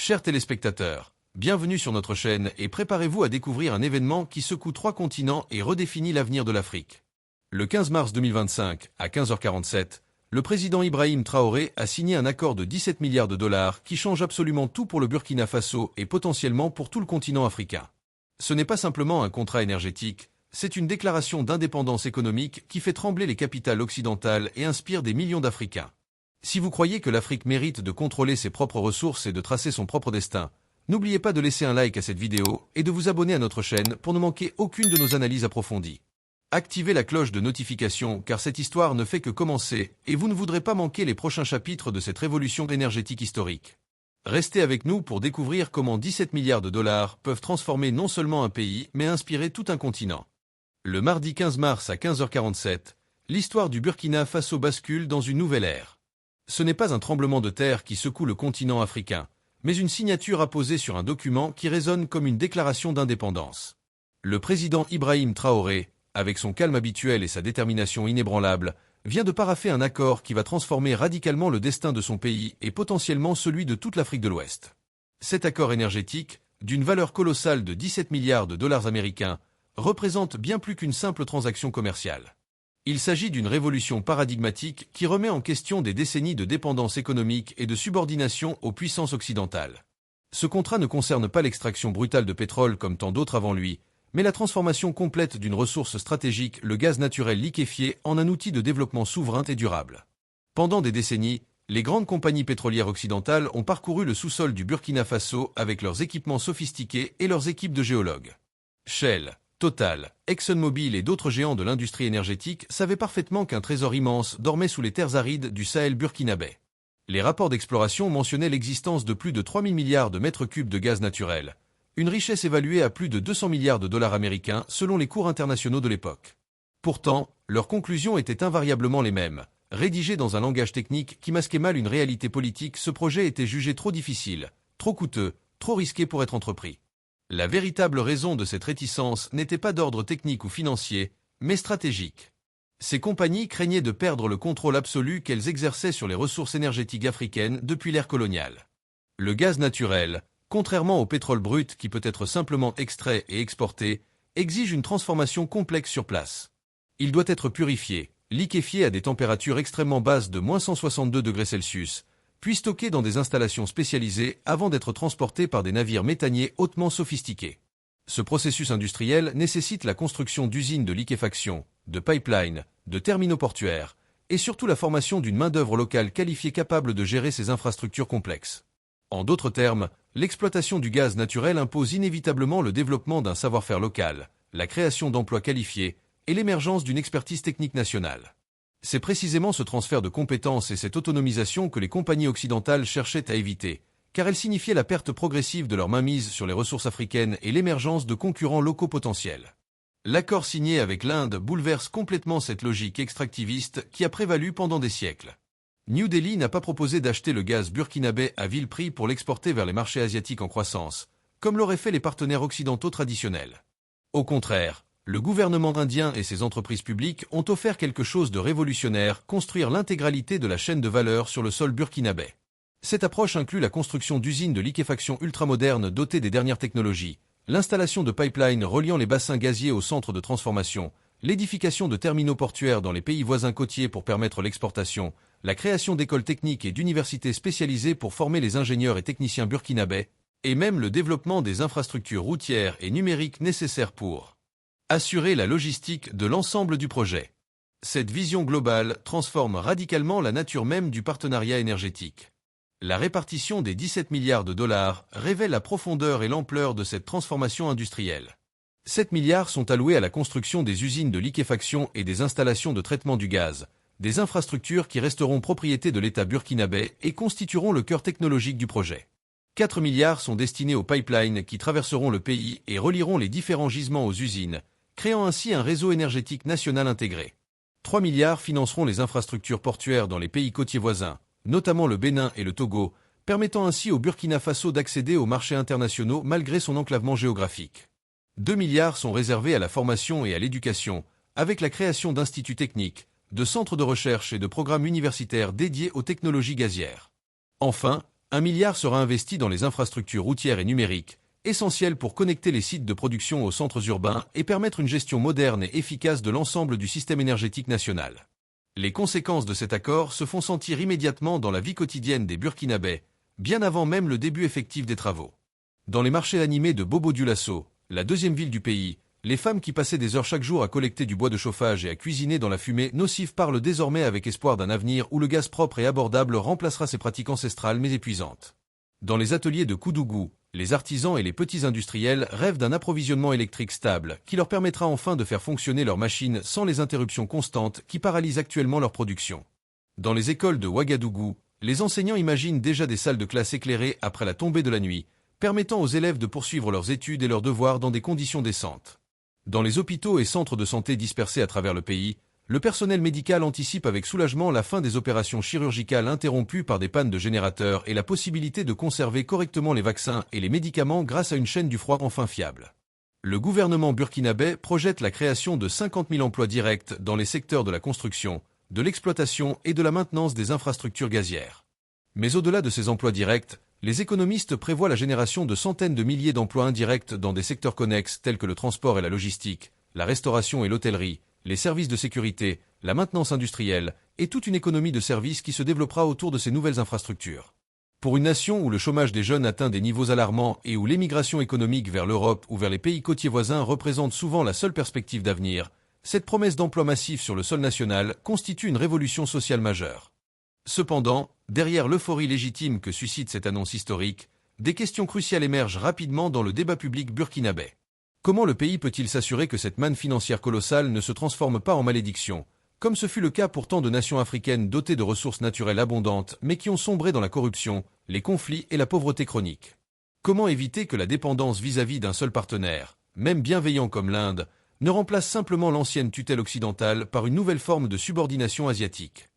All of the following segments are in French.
Chers téléspectateurs, bienvenue sur notre chaîne et préparez-vous à découvrir un événement qui secoue 3 continents et redéfinit l'avenir de l'Afrique. Le 15 mars 2025, à 15h47, le président Ibrahim Traoré a signé un accord de 17 milliards de dollars qui change absolument tout pour le Burkina Faso et potentiellement pour tout le continent africain. Ce n'est pas simplement un contrat énergétique, c'est une déclaration d'indépendance économique qui fait trembler les capitales occidentales et inspire des millions d'Africains. Si vous croyez que l'Afrique mérite de contrôler ses propres ressources et de tracer son propre destin, n'oubliez pas de laisser un like à cette vidéo et de vous abonner à notre chaîne pour ne manquer aucune de nos analyses approfondies. Activez la cloche de notification car cette histoire ne fait que commencer et vous ne voudrez pas manquer les prochains chapitres de cette révolution énergétique historique. Restez avec nous pour découvrir comment 17 milliards de dollars peuvent transformer non seulement un pays mais inspirer tout un continent. Le mardi 15 mars à 15h47, l'histoire du Burkina Faso bascule dans une nouvelle ère. Ce n'est pas un tremblement de terre qui secoue le continent africain, mais une signature apposée sur un document qui résonne comme une déclaration d'indépendance. Le président Ibrahim Traoré, avec son calme habituel et sa détermination inébranlable, vient de paraffer un accord qui va transformer radicalement le destin de son pays et potentiellement celui de toute l'Afrique de l'Ouest. Cet accord énergétique, d'une valeur colossale de 17 milliards de dollars américains, représente bien plus qu'une simple transaction commerciale. Il s'agit d'une révolution paradigmatique qui remet en question des décennies de dépendance économique et de subordination aux puissances occidentales. Ce contrat ne concerne pas l'extraction brutale de pétrole comme tant d'autres avant lui, mais la transformation complète d'une ressource stratégique, le gaz naturel liquéfié, en un outil de développement souverain et durable. Pendant des décennies, les grandes compagnies pétrolières occidentales ont parcouru le sous-sol du Burkina Faso avec leurs équipements sophistiqués et leurs équipes de géologues. Shell, Total, ExxonMobil et d'autres géants de l'industrie énergétique savaient parfaitement qu'un trésor immense dormait sous les terres arides du Sahel burkinabé. Les rapports d'exploration mentionnaient l'existence de plus de 3000 milliards de mètres cubes de gaz naturel, une richesse évaluée à plus de 200 milliards de dollars américains selon les cours internationaux de l'époque. Pourtant, leurs conclusions étaient invariablement les mêmes. Rédigé dans un langage technique qui masquait mal une réalité politique, ce projet était jugé trop difficile, trop coûteux, trop risqué pour être entrepris. La véritable raison de cette réticence n'était pas d'ordre technique ou financier, mais stratégique. Ces compagnies craignaient de perdre le contrôle absolu qu'elles exerçaient sur les ressources énergétiques africaines depuis l'ère coloniale. Le gaz naturel, contrairement au pétrole brut qui peut être simplement extrait et exporté, exige une transformation complexe sur place. Il doit être purifié, liquéfié à des températures extrêmement basses de -162°C, puis stocké dans des installations spécialisées avant d'être transporté par des navires méthaniers hautement sophistiqués. Ce processus industriel nécessite la construction d'usines de liquéfaction, de pipelines, de terminaux portuaires, et surtout la formation d'une main-d'œuvre locale qualifiée capable de gérer ces infrastructures complexes. En d'autres termes, l'exploitation du gaz naturel impose inévitablement le développement d'un savoir-faire local, la création d'emplois qualifiés et l'émergence d'une expertise technique nationale. C'est précisément ce transfert de compétences et cette autonomisation que les compagnies occidentales cherchaient à éviter, car elles signifiaient la perte progressive de leur mainmise sur les ressources africaines et l'émergence de concurrents locaux potentiels. L'accord signé avec l'Inde bouleverse complètement cette logique extractiviste qui a prévalu pendant des siècles. New Delhi n'a pas proposé d'acheter le gaz burkinabé à vil prix pour l'exporter vers les marchés asiatiques en croissance, comme l'auraient fait les partenaires occidentaux traditionnels. Au contraire, le gouvernement indien et ses entreprises publiques ont offert quelque chose de révolutionnaire, construire l'intégralité de la chaîne de valeur sur le sol burkinabé. Cette approche inclut la construction d'usines de liquéfaction ultramodernes dotées des dernières technologies, l'installation de pipelines reliant les bassins gaziers aux centres de transformation, l'édification de terminaux portuaires dans les pays voisins côtiers pour permettre l'exportation, la création d'écoles techniques et d'universités spécialisées pour former les ingénieurs et techniciens burkinabés, et même le développement des infrastructures routières et numériques nécessaires pour assurer la logistique de l'ensemble du projet. Cette vision globale transforme radicalement la nature même du partenariat énergétique. La répartition des 17 milliards de dollars révèle la profondeur et l'ampleur de cette transformation industrielle. 7 milliards sont alloués à la construction des usines de liquéfaction et des installations de traitement du gaz, des infrastructures qui resteront propriété de l'État burkinabé et constitueront le cœur technologique du projet. 4 milliards sont destinés aux pipelines qui traverseront le pays et relieront les différents gisements aux usines, créant ainsi un réseau énergétique national intégré. 3 milliards financeront les infrastructures portuaires dans les pays côtiers voisins, notamment le Bénin et le Togo, permettant ainsi au Burkina Faso d'accéder aux marchés internationaux malgré son enclavement géographique. 2 milliards sont réservés à la formation et à l'éducation, avec la création d'instituts techniques, de centres de recherche et de programmes universitaires dédiés aux technologies gazières. Enfin, 1 milliard sera investi dans les infrastructures routières et numériques, essentielles pour connecter les sites de production aux centres urbains et permettre une gestion moderne et efficace de l'ensemble du système énergétique national. Les conséquences de cet accord se font sentir immédiatement dans la vie quotidienne des Burkinabés, bien avant même le début effectif des travaux. Dans les marchés animés de Bobo-Dioulasso, la deuxième ville du pays, les femmes qui passaient des heures chaque jour à collecter du bois de chauffage et à cuisiner dans la fumée nocive parlent désormais avec espoir d'un avenir où le gaz propre et abordable remplacera ces pratiques ancestrales mais épuisantes. Dans les ateliers de Koudougou, les artisans et les petits industriels rêvent d'un approvisionnement électrique stable qui leur permettra enfin de faire fonctionner leurs machines sans les interruptions constantes qui paralysent actuellement leur production. Dans les écoles de Ouagadougou, les enseignants imaginent déjà des salles de classe éclairées après la tombée de la nuit, permettant aux élèves de poursuivre leurs études et leurs devoirs dans des conditions décentes. Dans les hôpitaux et centres de santé dispersés à travers le pays, le personnel médical anticipe avec soulagement la fin des opérations chirurgicales interrompues par des pannes de générateurs et la possibilité de conserver correctement les vaccins et les médicaments grâce à une chaîne du froid enfin fiable. Le gouvernement burkinabé projette la création de 50 000 emplois directs dans les secteurs de la construction, de l'exploitation et de la maintenance des infrastructures gazières. Mais au-delà de ces emplois directs, les économistes prévoient la génération de centaines de milliers d'emplois indirects dans des secteurs connexes tels que le transport et la logistique, la restauration et l'hôtellerie, les services de sécurité, la maintenance industrielle et toute une économie de services qui se développera autour de ces nouvelles infrastructures. Pour une nation où le chômage des jeunes atteint des niveaux alarmants et où l'émigration économique vers l'Europe ou vers les pays côtiers voisins représente souvent la seule perspective d'avenir, cette promesse d'emploi massif sur le sol national constitue une révolution sociale majeure. Cependant, derrière l'euphorie légitime que suscite cette annonce historique, des questions cruciales émergent rapidement dans le débat public burkinabé. Comment le pays peut-il s'assurer que cette manne financière colossale ne se transforme pas en malédiction, comme ce fut le cas pour tant de nations africaines dotées de ressources naturelles abondantes mais qui ont sombré dans la corruption, les conflits et la pauvreté chronique? Comment éviter que la dépendance vis-à-vis d'un seul partenaire, même bienveillant comme l'Inde, ne remplace simplement l'ancienne tutelle occidentale par une nouvelle forme de subordination asiatique?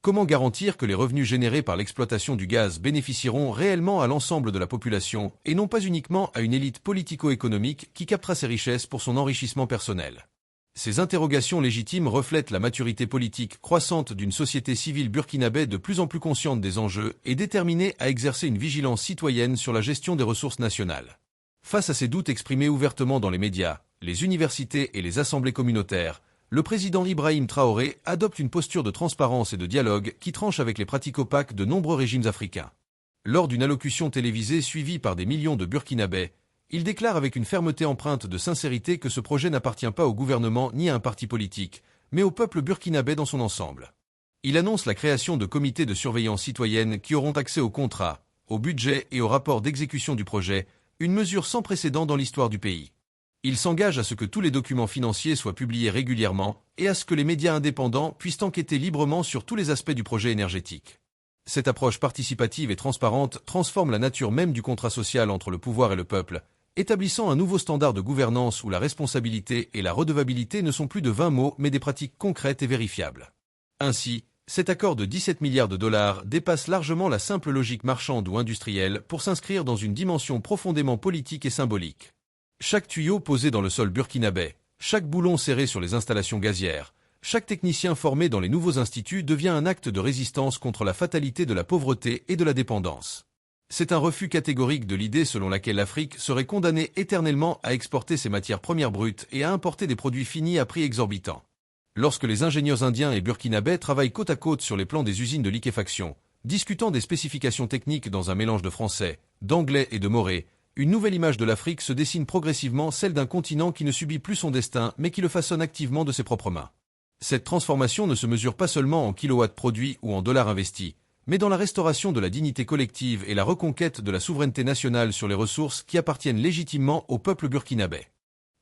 Comment garantir que les revenus générés par l'exploitation du gaz bénéficieront réellement à l'ensemble de la population et non pas uniquement à une élite politico-économique qui captera ces richesses pour son enrichissement personnel? Ces interrogations légitimes reflètent la maturité politique croissante d'une société civile burkinabé de plus en plus consciente des enjeux et déterminée à exercer une vigilance citoyenne sur la gestion des ressources nationales. Face à ces doutes exprimés ouvertement dans les médias, les universités et les assemblées communautaires, le président Ibrahim Traoré adopte une posture de transparence et de dialogue qui tranche avec les pratiques opaques de nombreux régimes africains. Lors d'une allocution télévisée suivie par des millions de Burkinabés, il déclare avec une fermeté empreinte de sincérité que ce projet n'appartient pas au gouvernement ni à un parti politique, mais au peuple burkinabé dans son ensemble. Il annonce la création de comités de surveillance citoyenne qui auront accès aux contrats, au budget et au rapport d'exécution du projet, une mesure sans précédent dans l'histoire du pays. Il s'engage à ce que tous les documents financiers soient publiés régulièrement et à ce que les médias indépendants puissent enquêter librement sur tous les aspects du projet énergétique. Cette approche participative et transparente transforme la nature même du contrat social entre le pouvoir et le peuple, établissant un nouveau standard de gouvernance où la responsabilité et la redevabilité ne sont plus de vains mots mais des pratiques concrètes et vérifiables. Ainsi, cet accord de 17 milliards de dollars dépasse largement la simple logique marchande ou industrielle pour s'inscrire dans une dimension profondément politique et symbolique. Chaque tuyau posé dans le sol burkinabé, chaque boulon serré sur les installations gazières, chaque technicien formé dans les nouveaux instituts devient un acte de résistance contre la fatalité de la pauvreté et de la dépendance. C'est un refus catégorique de l'idée selon laquelle l'Afrique serait condamnée éternellement à exporter ses matières premières brutes et à importer des produits finis à prix exorbitants. Lorsque les ingénieurs indiens et burkinabés travaillent côte à côte sur les plans des usines de liquéfaction, discutant des spécifications techniques dans un mélange de français, d'anglais et de moré, une nouvelle image de l'Afrique se dessine progressivement, celle d'un continent qui ne subit plus son destin mais qui le façonne activement de ses propres mains. Cette transformation ne se mesure pas seulement en kilowatts produits ou en dollars investis, mais dans la restauration de la dignité collective et la reconquête de la souveraineté nationale sur les ressources qui appartiennent légitimement au peuple burkinabé.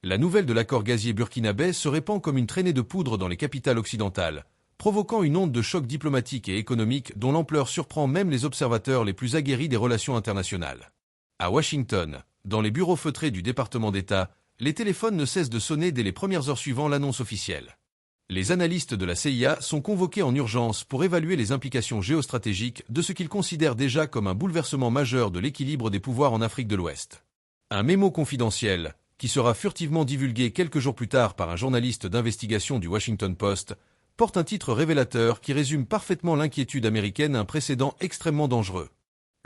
La nouvelle de l'accord gazier burkinabé se répand comme une traînée de poudre dans les capitales occidentales, provoquant une onde de choc diplomatique et économique dont l'ampleur surprend même les observateurs les plus aguerris des relations internationales. À Washington, dans les bureaux feutrés du département d'État, les téléphones ne cessent de sonner dès les premières heures suivant l'annonce officielle. Les analystes de la CIA sont convoqués en urgence pour évaluer les implications géostratégiques de ce qu'ils considèrent déjà comme un bouleversement majeur de l'équilibre des pouvoirs en Afrique de l'Ouest. Un mémo confidentiel, qui sera furtivement divulgué quelques jours plus tard par un journaliste d'investigation du Washington Post, porte un titre révélateur qui résume parfaitement l'inquiétude américaine à un précédent extrêmement dangereux.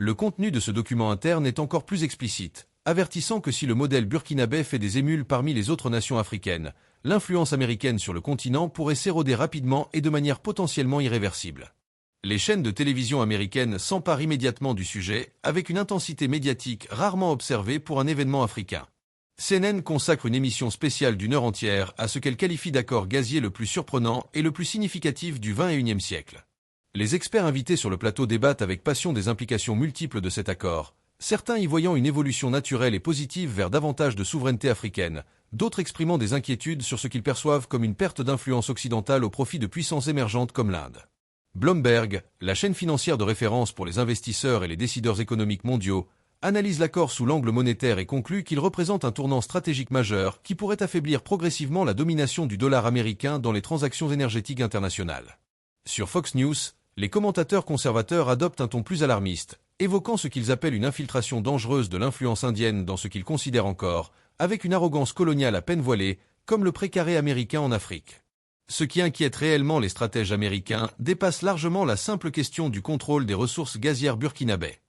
Le contenu de ce document interne est encore plus explicite, avertissant que si le modèle burkinabé fait des émules parmi les autres nations africaines, l'influence américaine sur le continent pourrait s'éroder rapidement et de manière potentiellement irréversible. Les chaînes de télévision américaines s'emparent immédiatement du sujet, avec une intensité médiatique rarement observée pour un événement africain. CNN consacre une émission spéciale d'une heure entière à ce qu'elle qualifie d'accord gazier le plus surprenant et le plus significatif du XXIe siècle. Les experts invités sur le plateau débattent avec passion des implications multiples de cet accord, certains y voyant une évolution naturelle et positive vers davantage de souveraineté africaine, d'autres exprimant des inquiétudes sur ce qu'ils perçoivent comme une perte d'influence occidentale au profit de puissances émergentes comme l'Inde. Bloomberg, la chaîne financière de référence pour les investisseurs et les décideurs économiques mondiaux, analyse l'accord sous l'angle monétaire et conclut qu'il représente un tournant stratégique majeur qui pourrait affaiblir progressivement la domination du dollar américain dans les transactions énergétiques internationales. Sur Fox News, les commentateurs conservateurs adoptent un ton plus alarmiste, évoquant ce qu'ils appellent une infiltration dangereuse de l'influence indienne dans ce qu'ils considèrent encore, avec une arrogance coloniale à peine voilée, comme le précaré américain en Afrique. Ce qui inquiète réellement les stratèges américains dépasse largement la simple question du contrôle des ressources gazières burkinabè.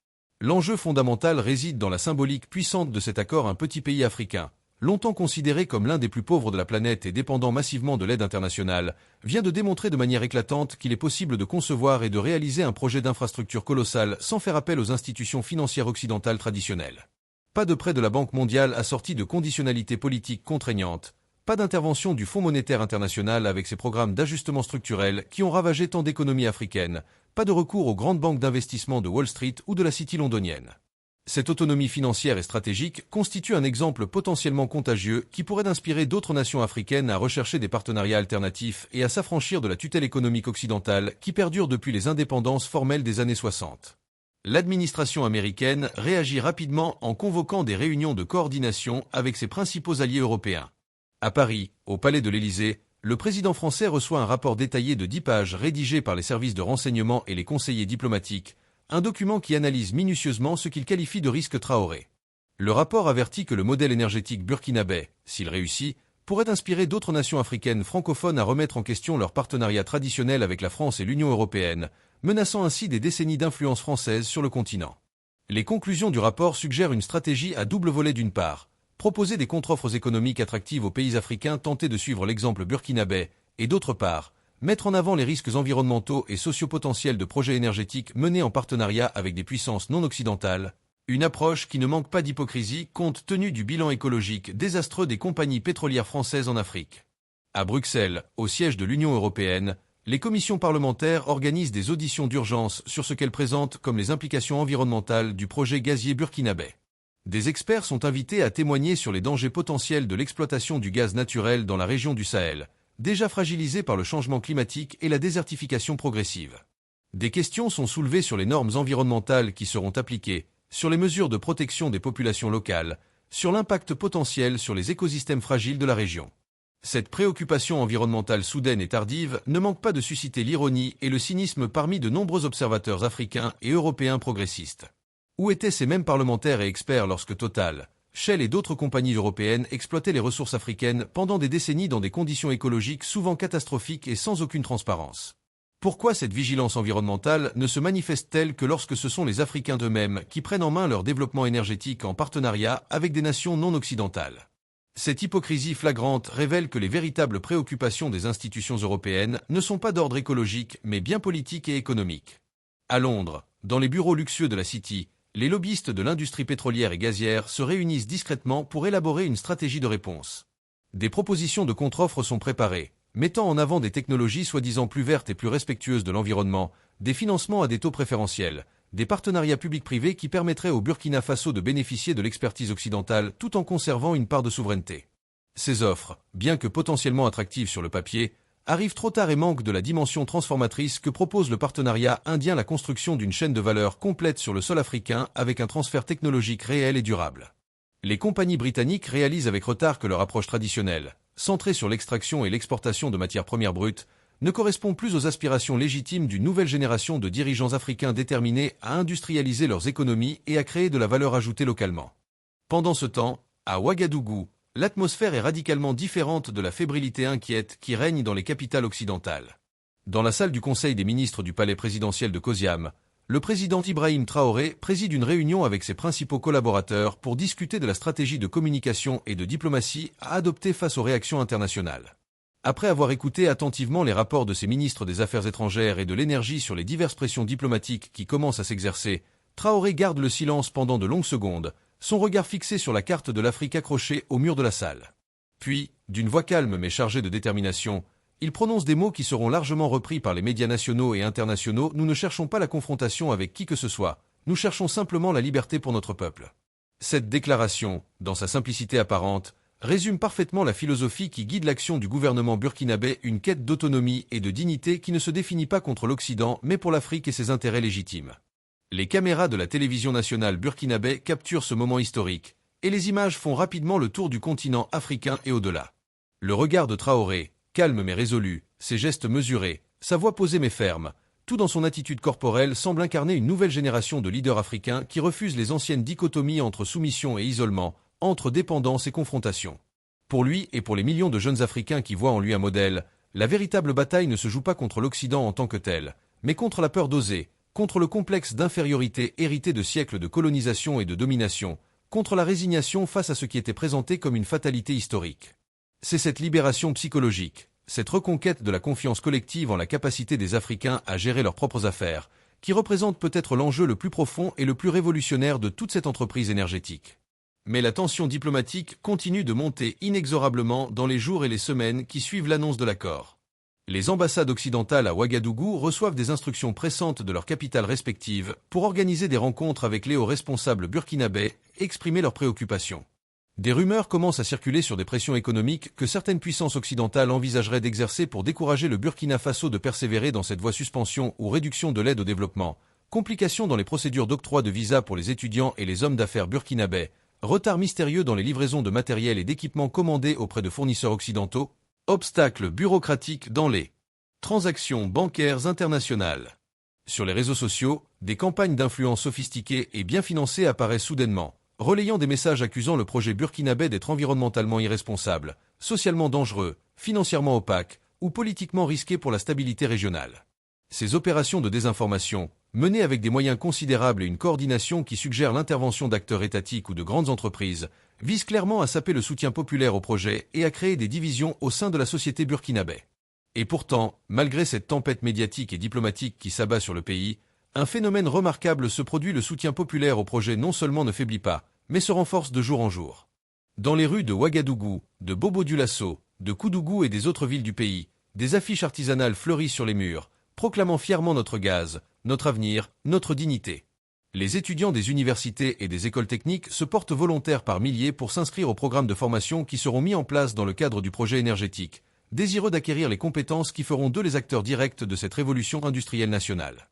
L'enjeu fondamental réside dans la symbolique puissante de cet accord. Un petit pays africain, longtemps considéré comme l'un des plus pauvres de la planète et dépendant massivement de l'aide internationale, vient de démontrer de manière éclatante qu'il est possible de concevoir et de réaliser un projet d'infrastructure colossal sans faire appel aux institutions financières occidentales traditionnelles. Pas de prêt de la Banque mondiale assorti de conditionnalités politiques contraignantes, pas d'intervention du Fonds monétaire international avec ses programmes d'ajustement structurel qui ont ravagé tant d'économies africaines, pas de recours aux grandes banques d'investissement de Wall Street ou de la City londonienne. Cette autonomie financière et stratégique constitue un exemple potentiellement contagieux qui pourrait inspirer d'autres nations africaines à rechercher des partenariats alternatifs et à s'affranchir de la tutelle économique occidentale qui perdure depuis les indépendances formelles des années 60. L'administration américaine réagit rapidement en convoquant des réunions de coordination avec ses principaux alliés européens. À Paris, au Palais de l'Élysée, le président français reçoit un rapport détaillé de 10 pages rédigé par les services de renseignement et les conseillers diplomatiques, un document qui analyse minutieusement ce qu'il qualifie de risque Traoré. Le rapport avertit que le modèle énergétique burkinabè, s'il réussit, pourrait inspirer d'autres nations africaines francophones à remettre en question leur partenariat traditionnel avec la France et l'Union européenne, menaçant ainsi des décennies d'influence française sur le continent. Les conclusions du rapport suggèrent une stratégie à double volet. D'une part, proposer des contre-offres économiques attractives aux pays africains tentés de suivre l'exemple burkinabè, et d'autre part, mettre en avant les risques environnementaux et sociopotentiels de projets énergétiques menés en partenariat avec des puissances non occidentales, une approche qui ne manque pas d'hypocrisie compte tenu du bilan écologique désastreux des compagnies pétrolières françaises en Afrique. À Bruxelles, au siège de l'Union européenne, les commissions parlementaires organisent des auditions d'urgence sur ce qu'elles présentent comme les implications environnementales du projet gazier burkinabè. Des experts sont invités à témoigner sur les dangers potentiels de l'exploitation du gaz naturel dans la région du Sahel, déjà fragilisée par le changement climatique et la désertification progressive. Des questions sont soulevées sur les normes environnementales qui seront appliquées, sur les mesures de protection des populations locales, sur l'impact potentiel sur les écosystèmes fragiles de la région. Cette préoccupation environnementale soudaine et tardive ne manque pas de susciter l'ironie et le cynisme parmi de nombreux observateurs africains et européens progressistes. Où étaient ces mêmes parlementaires et experts lorsque Total, Shell et d'autres compagnies européennes exploitaient les ressources africaines pendant des décennies dans des conditions écologiques souvent catastrophiques et sans aucune transparence? Pourquoi cette vigilance environnementale ne se manifeste-t-elle que lorsque ce sont les Africains d'eux-mêmes qui prennent en main leur développement énergétique en partenariat avec des nations non occidentales? Cette hypocrisie flagrante révèle que les véritables préoccupations des institutions européennes ne sont pas d'ordre écologique mais bien politique et économique. À Londres, dans les bureaux luxueux de la City, les lobbyistes de l'industrie pétrolière et gazière se réunissent discrètement pour élaborer une stratégie de réponse. Des propositions de contre-offres sont préparées, mettant en avant des technologies soi-disant plus vertes et plus respectueuses de l'environnement, des financements à des taux préférentiels, des partenariats publics-privés qui permettraient au Burkina Faso de bénéficier de l'expertise occidentale tout en conservant une part de souveraineté. Ces offres, bien que potentiellement attractives sur le papier, arrivent trop tard et manquent de la dimension transformatrice que propose le partenariat indien, la construction d'une chaîne de valeur complète sur le sol africain avec un transfert technologique réel et durable. Les compagnies britanniques réalisent avec retard que leur approche traditionnelle, centrée sur l'extraction et l'exportation de matières premières brutes, ne correspond plus aux aspirations légitimes d'une nouvelle génération de dirigeants africains déterminés à industrialiser leurs économies et à créer de la valeur ajoutée localement. Pendant ce temps, à Ouagadougou, l'atmosphère est radicalement différente de la fébrilité inquiète qui règne dans les capitales occidentales. Dans la salle du Conseil des ministres du palais présidentiel de Kosiam, le président Ibrahim Traoré préside une réunion avec ses principaux collaborateurs pour discuter de la stratégie de communication et de diplomatie à adopter face aux réactions internationales. Après avoir écouté attentivement les rapports de ses ministres des Affaires étrangères et de l'énergie sur les diverses pressions diplomatiques qui commencent à s'exercer, Traoré garde le silence pendant de longues secondes, son regard fixé sur la carte de l'Afrique accrochée au mur de la salle. Puis, d'une voix calme mais chargée de détermination, il prononce des mots qui seront largement repris par les médias nationaux et internationaux. Nous ne cherchons pas la confrontation avec qui que ce soit, nous cherchons simplement la liberté pour notre peuple. Cette déclaration, dans sa simplicité apparente, résume parfaitement la philosophie qui guide l'action du gouvernement burkinabé, une quête d'autonomie et de dignité qui ne se définit pas contre l'Occident mais pour l'Afrique et ses intérêts légitimes. Les caméras de la télévision nationale burkinabé capturent ce moment historique, et les images font rapidement le tour du continent africain et au-delà. Le regard de Traoré, calme mais résolu, ses gestes mesurés, sa voix posée mais ferme, tout dans son attitude corporelle semble incarner une nouvelle génération de leaders africains qui refusent les anciennes dichotomies entre soumission et isolement, entre dépendance et confrontation. Pour lui et pour les millions de jeunes Africains qui voient en lui un modèle, la véritable bataille ne se joue pas contre l'Occident en tant que tel, mais contre la peur d'oser, contre le complexe d'infériorité hérité de siècles de colonisation et de domination, contre la résignation face à ce qui était présenté comme une fatalité historique. C'est cette libération psychologique, cette reconquête de la confiance collective en la capacité des Africains à gérer leurs propres affaires, qui représente peut-être l'enjeu le plus profond et le plus révolutionnaire de toute cette entreprise énergétique. Mais la tension diplomatique continue de monter inexorablement dans les jours et les semaines qui suivent l'annonce de l'accord. Les ambassades occidentales à Ouagadougou reçoivent des instructions pressantes de leurs capitales respectives pour organiser des rencontres avec les hauts responsables burkinabés et exprimer leurs préoccupations. Des rumeurs commencent à circuler sur des pressions économiques que certaines puissances occidentales envisageraient d'exercer pour décourager le Burkina Faso de persévérer dans cette voie suspension ou réduction de l'aide au développement, complications dans les procédures d'octroi de visa pour les étudiants et les hommes d'affaires burkinabés, retard mystérieux dans les livraisons de matériel et d'équipements commandés auprès de fournisseurs occidentaux, obstacles bureaucratiques dans les transactions bancaires internationales. Sur les réseaux sociaux, des campagnes d'influence sophistiquées et bien financées apparaissent soudainement, relayant des messages accusant le projet burkinabé d'être environnementalement irresponsable, socialement dangereux, financièrement opaque ou politiquement risqué pour la stabilité régionale. Ces opérations de désinformation, menées avec des moyens considérables et une coordination qui suggère l'intervention d'acteurs étatiques ou de grandes entreprises, visent clairement à saper le soutien populaire au projet et à créer des divisions au sein de la société burkinabé. Et pourtant, malgré cette tempête médiatique et diplomatique qui s'abat sur le pays, un phénomène remarquable se produit. Le soutien populaire au projet non seulement ne faiblit pas, mais se renforce de jour en jour. Dans les rues de Ouagadougou, de Bobo-Dioulasso, de Koudougou et des autres villes du pays, des affiches artisanales fleurissent sur les murs, proclamant fièrement notre gaz, notre avenir, notre dignité. Les étudiants des universités et des écoles techniques se portent volontaires par milliers pour s'inscrire aux programmes de formation qui seront mis en place dans le cadre du projet énergétique, désireux d'acquérir les compétences qui feront d'eux les acteurs directs de cette révolution industrielle nationale.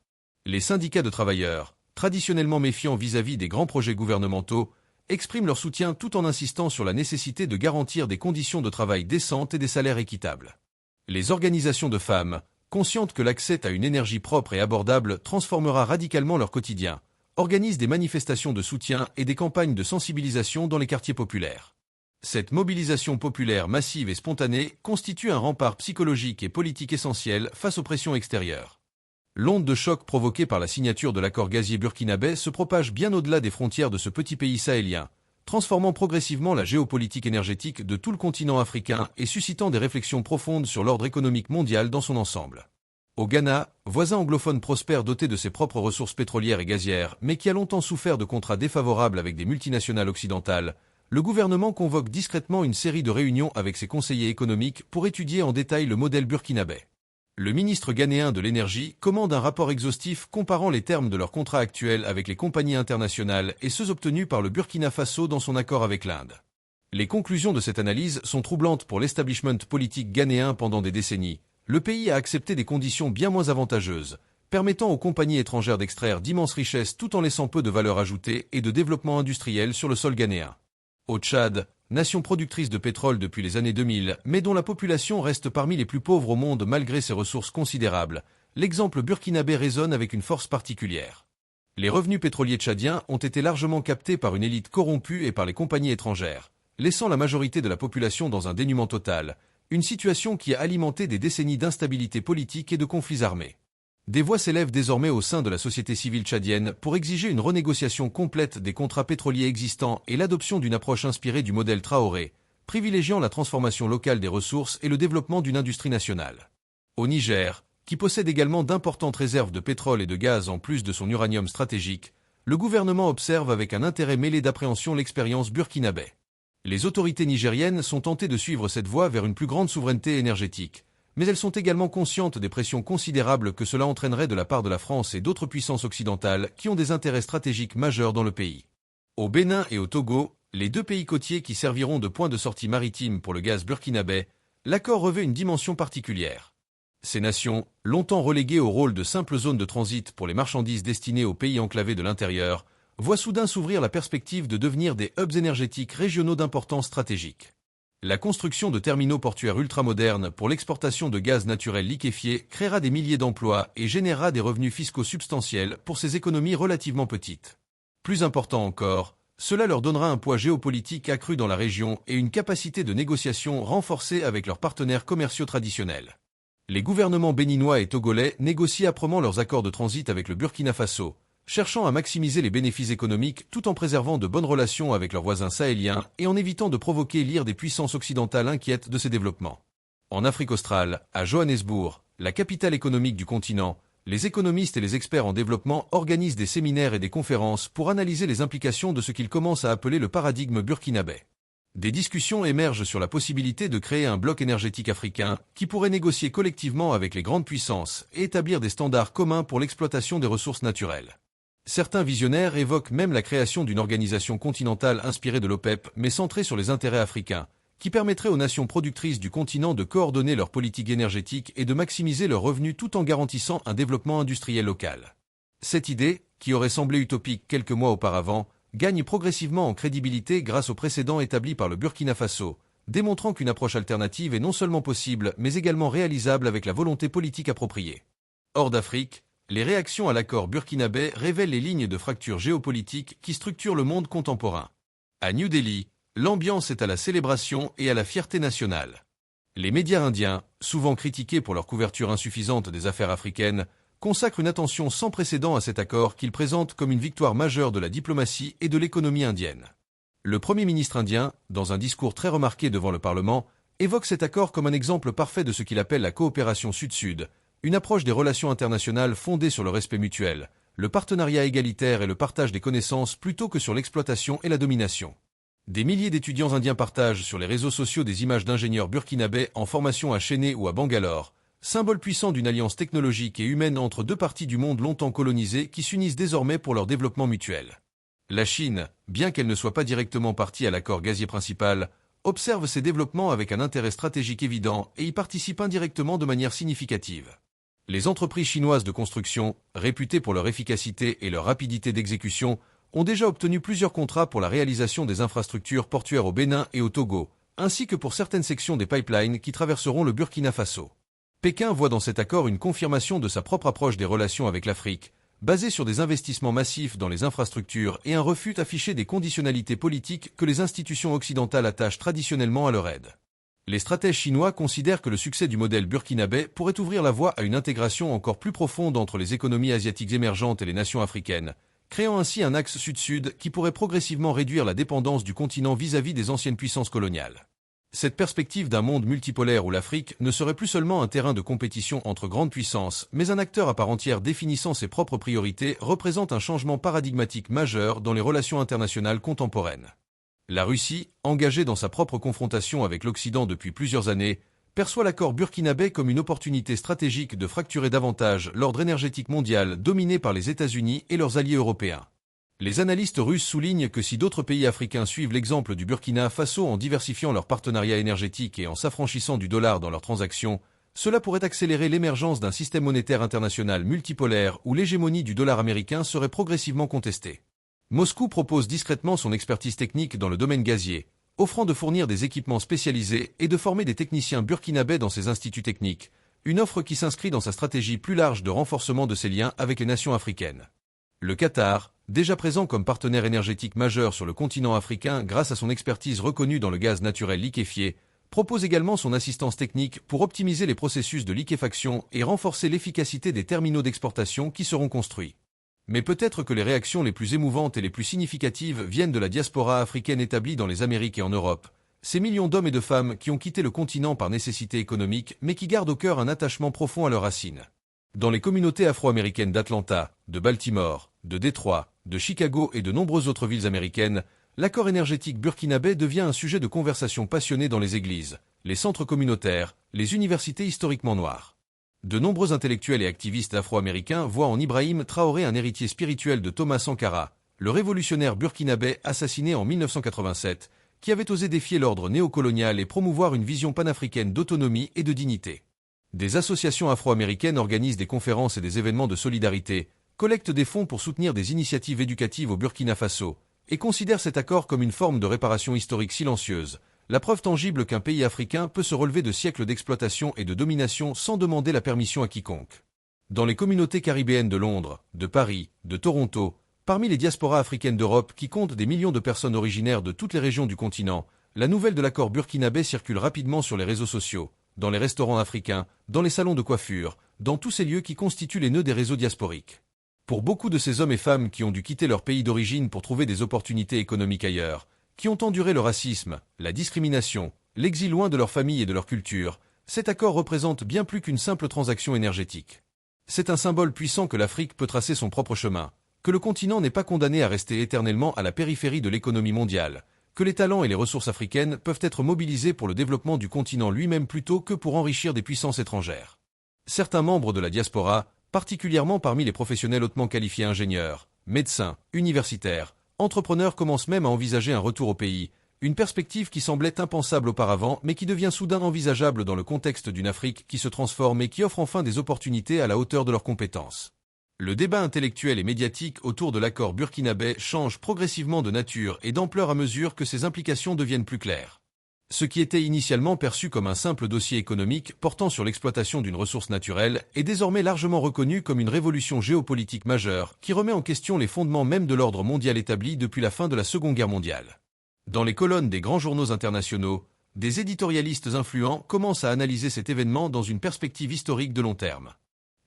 Les syndicats de travailleurs, traditionnellement méfiants vis-à-vis des grands projets gouvernementaux, expriment leur soutien tout en insistant sur la nécessité de garantir des conditions de travail décentes et des salaires équitables. Les organisations de femmes, conscientes que l'accès à une énergie propre et abordable transformera radicalement leur quotidien, organisent des manifestations de soutien et des campagnes de sensibilisation dans les quartiers populaires. Cette mobilisation populaire massive et spontanée constitue un rempart psychologique et politique essentiel face aux pressions extérieures. L'onde de choc provoquée par la signature de l'accord gazier burkinabé se propage bien au-delà des frontières de ce petit pays sahélien, transformant progressivement la géopolitique énergétique de tout le continent africain et suscitant des réflexions profondes sur l'ordre économique mondial dans son ensemble. Au Ghana, voisin anglophone prospère doté de ses propres ressources pétrolières et gazières, mais qui a longtemps souffert de contrats défavorables avec des multinationales occidentales, le gouvernement convoque discrètement une série de réunions avec ses conseillers économiques pour étudier en détail le modèle burkinabé. Le ministre ghanéen de l'énergie commande un rapport exhaustif comparant les termes de leurs contrats actuels avec les compagnies internationales et ceux obtenus par le Burkina Faso dans son accord avec l'Inde. Les conclusions de cette analyse sont troublantes pour l'establishment politique ghanéen. Pendant des décennies, le pays a accepté des conditions bien moins avantageuses, permettant aux compagnies étrangères d'extraire d'immenses richesses tout en laissant peu de valeur ajoutée et de développement industriel sur le sol ghanéen. Au Tchad, nation productrice de pétrole depuis les années 2000, mais dont la population reste parmi les plus pauvres au monde malgré ses ressources considérables, l'exemple burkinabé résonne avec une force particulière. Les revenus pétroliers tchadiens ont été largement captés par une élite corrompue et par les compagnies étrangères, laissant la majorité de la population dans un dénuement total, une situation qui a alimenté des décennies d'instabilité politique et de conflits armés. Des voix s'élèvent désormais au sein de la société civile tchadienne pour exiger une renégociation complète des contrats pétroliers existants et l'adoption d'une approche inspirée du modèle Traoré, privilégiant la transformation locale des ressources et le développement d'une industrie nationale. Au Niger, qui possède également d'importantes réserves de pétrole et de gaz en plus de son uranium stratégique, le gouvernement observe avec un intérêt mêlé d'appréhension l'expérience burkinabé. Les autorités nigériennes sont tentées de suivre cette voie vers une plus grande souveraineté énergétique, mais elles sont également conscientes des pressions considérables que cela entraînerait de la part de la France et d'autres puissances occidentales qui ont des intérêts stratégiques majeurs dans le pays. Au Bénin et au Togo, les deux pays côtiers qui serviront de point de sortie maritime pour le gaz burkinabé, l'accord revêt une dimension particulière. Ces nations, longtemps reléguées au rôle de simples zones de transit pour les marchandises destinées aux pays enclavés de l'intérieur, voient soudain s'ouvrir la perspective de devenir des hubs énergétiques régionaux d'importance stratégique. La construction de terminaux portuaires ultramodernes pour l'exportation de gaz naturel liquéfié créera des milliers d'emplois et générera des revenus fiscaux substantiels pour ces économies relativement petites. Plus important encore, cela leur donnera un poids géopolitique accru dans la région et une capacité de négociation renforcée avec leurs partenaires commerciaux traditionnels. Les gouvernements béninois et togolais négocient âprement leurs accords de transit avec le Burkina Faso, cherchant à maximiser les bénéfices économiques tout en préservant de bonnes relations avec leurs voisins sahéliens et en évitant de provoquer l'ire des puissances occidentales inquiètes de ces développements. En Afrique australe, à Johannesburg, la capitale économique du continent, les économistes et les experts en développement organisent des séminaires et des conférences pour analyser les implications de ce qu'ils commencent à appeler le paradigme burkinabé. Des discussions émergent sur la possibilité de créer un bloc énergétique africain qui pourrait négocier collectivement avec les grandes puissances et établir des standards communs pour l'exploitation des ressources naturelles. Certains visionnaires évoquent même la création d'une organisation continentale inspirée de l'OPEP mais centrée sur les intérêts africains, qui permettrait aux nations productrices du continent de coordonner leur politique énergétique et de maximiser leurs revenus tout en garantissant un développement industriel local. Cette idée, qui aurait semblé utopique quelques mois auparavant, gagne progressivement en crédibilité grâce aux précédents établis par le Burkina Faso, démontrant qu'une approche alternative est non seulement possible mais également réalisable avec la volonté politique appropriée. Hors d'Afrique, les réactions à l'accord burkinabé révèlent les lignes de fracture géopolitique qui structurent le monde contemporain. À New Delhi, l'ambiance est à la célébration et à la fierté nationale. Les médias indiens, souvent critiqués pour leur couverture insuffisante des affaires africaines, consacrent une attention sans précédent à cet accord qu'ils présentent comme une victoire majeure de la diplomatie et de l'économie indienne. Le Premier ministre indien, dans un discours très remarqué devant le Parlement, évoque cet accord comme un exemple parfait de ce qu'il appelle la coopération sud-sud, une approche des relations internationales fondée sur le respect mutuel, le partenariat égalitaire et le partage des connaissances plutôt que sur l'exploitation et la domination. Des milliers d'étudiants indiens partagent sur les réseaux sociaux des images d'ingénieurs burkinabés en formation à Chennai ou à Bangalore, symbole puissant d'une alliance technologique et humaine entre deux parties du monde longtemps colonisées qui s'unissent désormais pour leur développement mutuel. La Chine, bien qu'elle ne soit pas directement partie à l'accord gazier principal, observe ces développements avec un intérêt stratégique évident et y participe indirectement de manière significative. Les entreprises chinoises de construction, réputées pour leur efficacité et leur rapidité d'exécution, ont déjà obtenu plusieurs contrats pour la réalisation des infrastructures portuaires au Bénin et au Togo, ainsi que pour certaines sections des pipelines qui traverseront le Burkina Faso. Pékin voit dans cet accord une confirmation de sa propre approche des relations avec l'Afrique, basée sur des investissements massifs dans les infrastructures et un refus affiché des conditionnalités politiques que les institutions occidentales attachent traditionnellement à leur aide. Les stratèges chinois considèrent que le succès du modèle burkinabé pourrait ouvrir la voie à une intégration encore plus profonde entre les économies asiatiques émergentes et les nations africaines, créant ainsi un axe sud-sud qui pourrait progressivement réduire la dépendance du continent vis-à-vis des anciennes puissances coloniales. Cette perspective d'un monde multipolaire où l'Afrique ne serait plus seulement un terrain de compétition entre grandes puissances, mais un acteur à part entière définissant ses propres priorités, représente un changement paradigmatique majeur dans les relations internationales contemporaines. La Russie, engagée dans sa propre confrontation avec l'Occident depuis plusieurs années, perçoit l'accord burkinabé comme une opportunité stratégique de fracturer davantage l'ordre énergétique mondial dominé par les États-Unis et leurs alliés européens. Les analystes russes soulignent que si d'autres pays africains suivent l'exemple du Burkina Faso en diversifiant leurs partenariats énergétiques et en s'affranchissant du dollar dans leurs transactions, cela pourrait accélérer l'émergence d'un système monétaire international multipolaire où l'hégémonie du dollar américain serait progressivement contestée. Moscou propose discrètement son expertise technique dans le domaine gazier, offrant de fournir des équipements spécialisés et de former des techniciens burkinabés dans ses instituts techniques, une offre qui s'inscrit dans sa stratégie plus large de renforcement de ses liens avec les nations africaines. Le Qatar, déjà présent comme partenaire énergétique majeur sur le continent africain grâce à son expertise reconnue dans le gaz naturel liquéfié, propose également son assistance technique pour optimiser les processus de liquéfaction et renforcer l'efficacité des terminaux d'exportation qui seront construits. Mais peut-être que les réactions les plus émouvantes et les plus significatives viennent de la diaspora africaine établie dans les Amériques et en Europe, ces millions d'hommes et de femmes qui ont quitté le continent par nécessité économique mais qui gardent au cœur un attachement profond à leurs racines. Dans les communautés afro-américaines d'Atlanta, de Baltimore, de Détroit, de Chicago et de nombreuses autres villes américaines, l'accord énergétique burkinabé devient un sujet de conversation passionné dans les églises, les centres communautaires, les universités historiquement noires. De nombreux intellectuels et activistes afro-américains voient en Ibrahim Traoré un héritier spirituel de Thomas Sankara, le révolutionnaire burkinabé assassiné en 1987, qui avait osé défier l'ordre néocolonial et promouvoir une vision panafricaine d'autonomie et de dignité. Des associations afro-américaines organisent des conférences et des événements de solidarité, collectent des fonds pour soutenir des initiatives éducatives au Burkina Faso, et considèrent cet accord comme une forme de réparation historique silencieuse, la preuve tangible qu'un pays africain peut se relever de siècles d'exploitation et de domination sans demander la permission à quiconque. Dans les communautés caribéennes de Londres, de Paris, de Toronto, parmi les diasporas africaines d'Europe qui comptent des millions de personnes originaires de toutes les régions du continent, la nouvelle de l'accord burkinabé circule rapidement sur les réseaux sociaux, dans les restaurants africains, dans les salons de coiffure, dans tous ces lieux qui constituent les nœuds des réseaux diasporiques. Pour beaucoup de ces hommes et femmes qui ont dû quitter leur pays d'origine pour trouver des opportunités économiques ailleurs, qui ont enduré le racisme, la discrimination, l'exil loin de leur famille et de leur culture, cet accord représente bien plus qu'une simple transaction énergétique. C'est un symbole puissant que l'Afrique peut tracer son propre chemin, que le continent n'est pas condamné à rester éternellement à la périphérie de l'économie mondiale, que les talents et les ressources africaines peuvent être mobilisés pour le développement du continent lui-même plutôt que pour enrichir des puissances étrangères. Certains membres de la diaspora, particulièrement parmi les professionnels hautement qualifiés ingénieurs, médecins, universitaires, entrepreneurs commencent même à envisager un retour au pays, une perspective qui semblait impensable auparavant mais qui devient soudain envisageable dans le contexte d'une Afrique qui se transforme et qui offre enfin des opportunités à la hauteur de leurs compétences. Le débat intellectuel et médiatique autour de l'accord burkinabé change progressivement de nature et d'ampleur à mesure que ses implications deviennent plus claires. Ce qui était initialement perçu comme un simple dossier économique portant sur l'exploitation d'une ressource naturelle est désormais largement reconnu comme une révolution géopolitique majeure qui remet en question les fondements même de l'ordre mondial établi depuis la fin de la Seconde Guerre mondiale. Dans les colonnes des grands journaux internationaux, des éditorialistes influents commencent à analyser cet événement dans une perspective historique de long terme.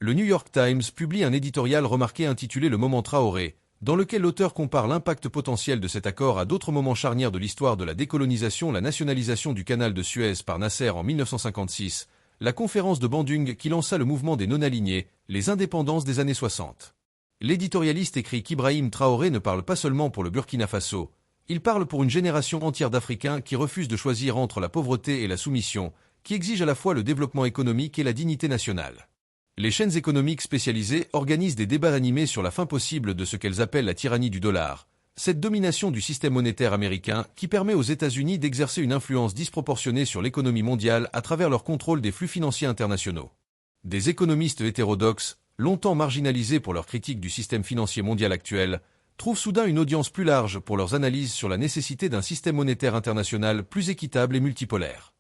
Le New York Times publie un éditorial remarqué intitulé Le moment Traoré, dans lequel l'auteur compare l'impact potentiel de cet accord à d'autres moments charnières de l'histoire de la décolonisation, la nationalisation du canal de Suez par Nasser en 1956, la conférence de Bandung qui lança le mouvement des non-alignés, les indépendances des années 60. L'éditorialiste écrit qu'Ibrahim Traoré ne parle pas seulement pour le Burkina Faso, il parle pour une génération entière d'Africains qui refusent de choisir entre la pauvreté et la soumission, qui exigent à la fois le développement économique et la dignité nationale. Les chaînes économiques spécialisées organisent des débats animés sur la fin possible de ce qu'elles appellent la tyrannie du dollar, cette domination du système monétaire américain qui permet aux États-Unis d'exercer une influence disproportionnée sur l'économie mondiale à travers leur contrôle des flux financiers internationaux. Des économistes hétérodoxes, longtemps marginalisés pour leur critique du système financier mondial actuel, trouvent soudain une audience plus large pour leurs analyses sur la nécessité d'un système monétaire international plus équitable et multipolaire.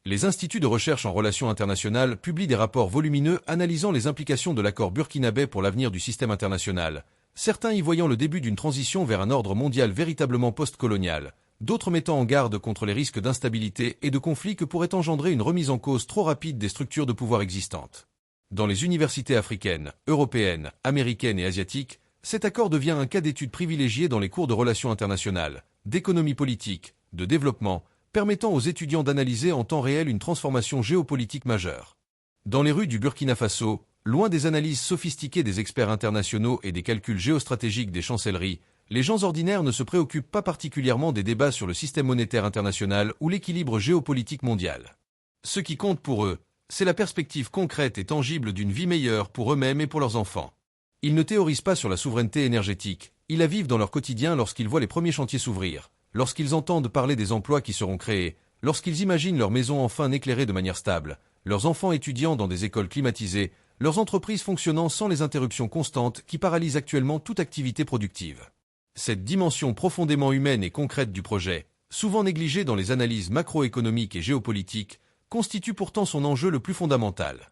Les instituts de recherche en relations internationales publient des rapports volumineux analysant les implications de l'accord burkinabé pour l'avenir du système international, certains y voyant le début d'une transition vers un ordre mondial véritablement post-colonial, d'autres mettant en garde contre les risques d'instabilité et de conflits que pourrait engendrer une remise en cause trop rapide des structures de pouvoir existantes. Dans les universités africaines, européennes, américaines et asiatiques, cet accord devient un cas d'étude privilégié dans les cours de relations internationales, d'économie politique, de développement, permettant aux étudiants d'analyser en temps réel une transformation géopolitique majeure. Dans les rues du Burkina Faso, loin des analyses sophistiquées des experts internationaux et des calculs géostratégiques des chancelleries, les gens ordinaires ne se préoccupent pas particulièrement des débats sur le système monétaire international ou l'équilibre géopolitique mondial. Ce qui compte pour eux, c'est la perspective concrète et tangible d'une vie meilleure pour eux-mêmes et pour leurs enfants. Ils ne théorisent pas sur la souveraineté énergétique, ils la vivent dans leur quotidien lorsqu'ils voient les premiers chantiers s'ouvrir, lorsqu'ils entendent parler des emplois qui seront créés, lorsqu'ils imaginent leur maison enfin éclairée de manière stable, leurs enfants étudiant dans des écoles climatisées, leurs entreprises fonctionnant sans les interruptions constantes qui paralysent actuellement toute activité productive. Cette dimension profondément humaine et concrète du projet, souvent négligée dans les analyses macroéconomiques et géopolitiques, constitue pourtant son enjeu le plus fondamental.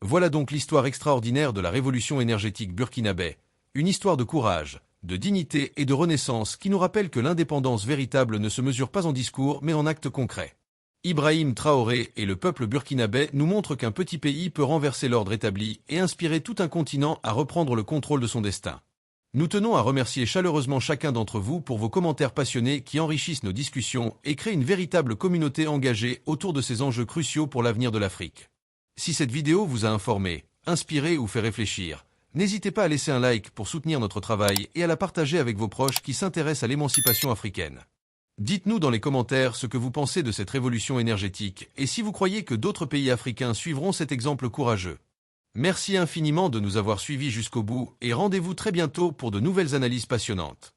Voilà donc l'histoire extraordinaire de la révolution énergétique burkinabé, une histoire de courage, de dignité et de renaissance qui nous rappelle que l'indépendance véritable ne se mesure pas en discours mais en actes concrets. Ibrahim Traoré et le peuple burkinabé nous montrent qu'un petit pays peut renverser l'ordre établi et inspirer tout un continent à reprendre le contrôle de son destin. Nous tenons à remercier chaleureusement chacun d'entre vous pour vos commentaires passionnés qui enrichissent nos discussions et créent une véritable communauté engagée autour de ces enjeux cruciaux pour l'avenir de l'Afrique. Si cette vidéo vous a informé, inspiré ou fait réfléchir, n'hésitez pas à laisser un like pour soutenir notre travail et à la partager avec vos proches qui s'intéressent à l'émancipation africaine. Dites-nous dans les commentaires ce que vous pensez de cette révolution énergétique et si vous croyez que d'autres pays africains suivront cet exemple courageux. Merci infiniment de nous avoir suivis jusqu'au bout et rendez-vous très bientôt pour de nouvelles analyses passionnantes.